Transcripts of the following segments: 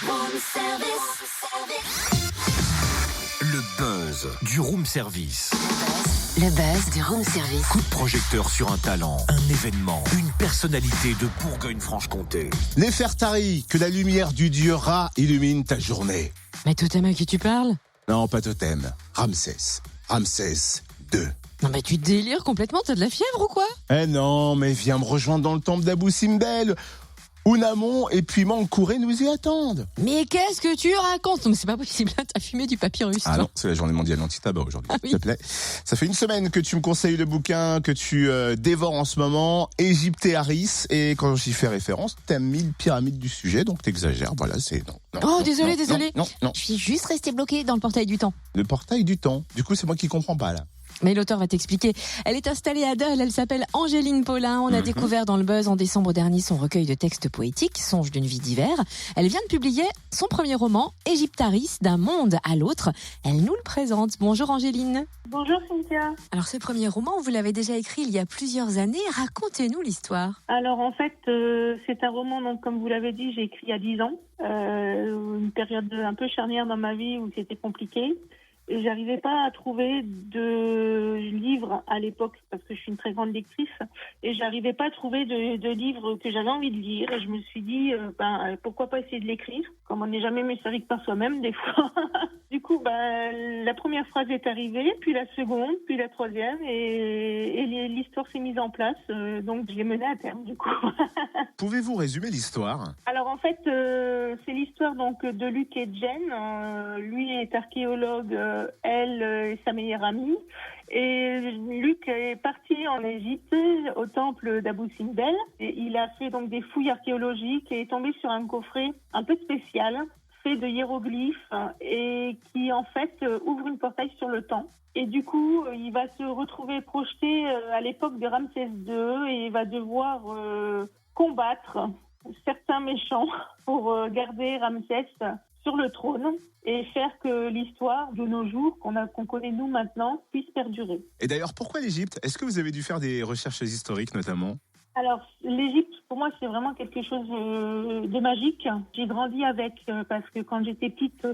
Room service. Le buzz du room service. Le buzz du room service. Coup de projecteur sur un talent, un événement, une personnalité de Bourgogne-Franche-Comté. Nefertari, que la lumière du dieu Ra illumine ta journée. Mais totem à qui tu parles? Non, pas totem. Ramsès. Ramsès II. Non mais tu délires complètement, t'as de la fièvre ou quoi? Eh non, mais viens me rejoindre dans le temple d'Abou Simbel. Ounamon et puis Mankouré nous y attendent. Mais qu'est-ce que tu racontes? Non mais c'est pas possible, t'as fumé du papyrus. Ah toi. non, c'est la journée mondiale anti-tabac aujourd'hui, Ah s'il te plaît. Ça fait une semaine que tu me conseilles le bouquin que tu dévores en ce moment, Égyptéaris, et quand j'y fais référence, t'as mis le pyramide du sujet, donc t'exagères, voilà, c'est... Non, Oh non, désolé. Non, Je suis juste resté bloqué dans le portail du temps. le portail du temps. Du coup, c'est moi qui comprends pas, là. Mais l'auteur va t'expliquer. Elle est installée à Dole, elle s'appelle Angéline Paulin. On a découvert dans le buzz en décembre dernier son recueil de textes poétiques, Songe d'une vie d'hiver. Elle vient de publier son premier roman, Égyptaris, d'un monde à l'autre. Elle nous le présente. Bonjour Angéline. Bonjour Cynthia. Alors ce premier roman, vous l'avez déjà écrit il y a plusieurs années. Racontez-nous l'histoire. Alors en fait, c'est un roman, donc comme vous l'avez dit, j'ai écrit il y a 10 ans. Une période un peu charnière dans ma vie où c'était compliqué. Et j'arrivais pas à trouver de livres à l'époque parce que je suis une très grande lectrice et j'arrivais pas à trouver de livres que j'avais envie de lire et je me suis dit pourquoi pas essayer de l'écrire comme on n'est jamais mieux servi que par soi-même des fois. Du coup la première phrase est arrivée, puis la seconde, puis la troisième et l'histoire s'est mise en place donc je l'ai menée à terme du coup. Pouvez-vous résumer l'histoire ? Alors en fait c'est l'histoire donc de Luc et Jen. Lui est archéologue. Elle sa meilleure amie. Et Luc est parti en Égypte, au temple d'Abou Simbel. Et il a fait donc des fouilles archéologiques et est tombé sur un coffret un peu spécial, fait de hiéroglyphes et qui en fait ouvre une portail sur le temps. Et du coup, il va se retrouver projeté à l'époque de Ramsès II et il va devoir combattre certains méchants pour garder Ramsès sur le trône et faire que l'histoire de nos jours, qu'on connaît nous maintenant, puisse perdurer. Et d'ailleurs, pourquoi l'Égypte ? Est-ce que vous avez dû faire des recherches historiques notamment ? Alors, l'Égypte, pour moi, c'est vraiment quelque chose de magique. J'ai grandi avec, parce que quand j'étais petite,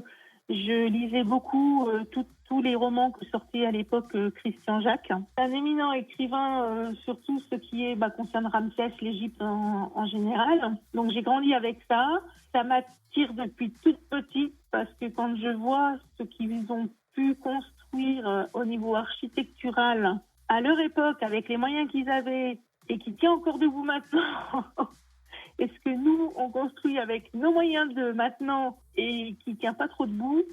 je lisais beaucoup tous les romans que sortait à l'époque Christian Jacques. Un éminent écrivain sur tout ce qui concerne Ramsès, l'Égypte en général. Donc j'ai grandi avec ça. Ça m'attire depuis toute petite parce que quand je vois ce qu'ils ont pu construire au niveau architectural à leur époque avec les moyens qu'ils avaient et qui tient encore debout maintenant, et ce que nous on construit avec nos moyens de maintenant et qui tient pas trop debout,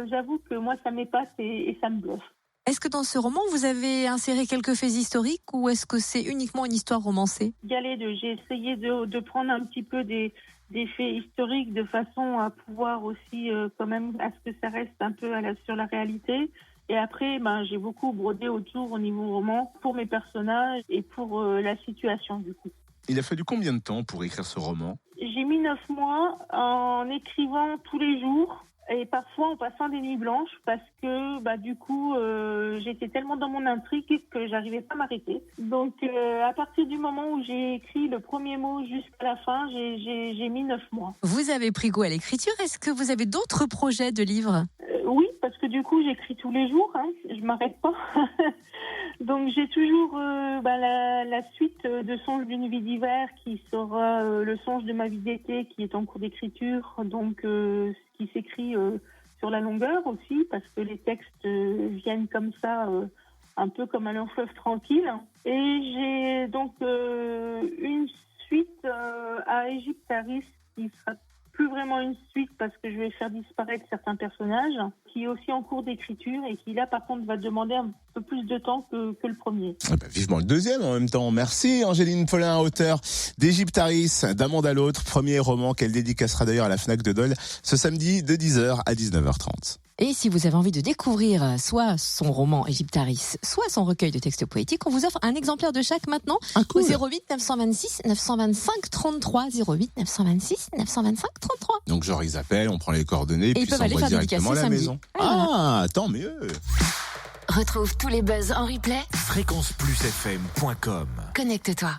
j'avoue que moi ça m'épate et ça me bluffe. Est-ce que dans ce roman, vous avez inséré quelques faits historiques ou est-ce que c'est uniquement une histoire romancée ? J'ai essayé de prendre un petit peu des faits historiques de façon à pouvoir aussi quand même à ce que ça reste un peu sur la réalité. Et après, j'ai beaucoup brodé autour au niveau roman pour mes personnages et pour la situation du coup. Il a fallu combien de temps pour écrire ce roman ? J'ai mis 9 mois en écrivant tous les jours et parfois en passant des nuits blanches parce que du coup j'étais tellement dans mon intrigue que j'arrivais pas à m'arrêter. Donc à partir du moment où j'ai écrit le premier mot jusqu'à la fin, j'ai mis 9 mois. Vous avez pris goût à l'écriture. Est-ce que vous avez d'autres projets de livres ? Oui, parce que du coup j'écris tous les jours, je m'arrête pas. Donc j'ai toujours la suite de Songe d'une vie d'hiver qui sera le songe de ma vie d'été qui est en cours d'écriture, donc qui s'écrit sur la longueur aussi parce que les textes viennent comme ça, un peu comme un long fleuve tranquille. Et j'ai donc une suite à Égyptaris qui sera plus vraiment une suite parce que je vais faire disparaître certains personnages, qui est aussi en cours d'écriture et qui là par contre va demander un peu plus de temps que le premier. Vivement le deuxième en même temps. Merci Angéline Paulin, auteure d'Égyptaris, d'un monde à l'autre, premier roman qu'elle dédicacera d'ailleurs à la Fnac de Dole ce samedi de 10h à 19h30. Et si vous avez envie de découvrir soit son roman Égyptaris, soit son recueil de textes poétiques, on vous offre un exemplaire de chaque maintenant Cool. au 08 926 925 33 08 926 925 33. Donc genre ils appellent, on prend les coordonnées et puis ils peuvent aller s'envoie faire directement à la samedi. maison. Voilà. Tant mieux. Retrouve tous les buzz en replay. Fréquenceplusfm.com. Connecte-toi.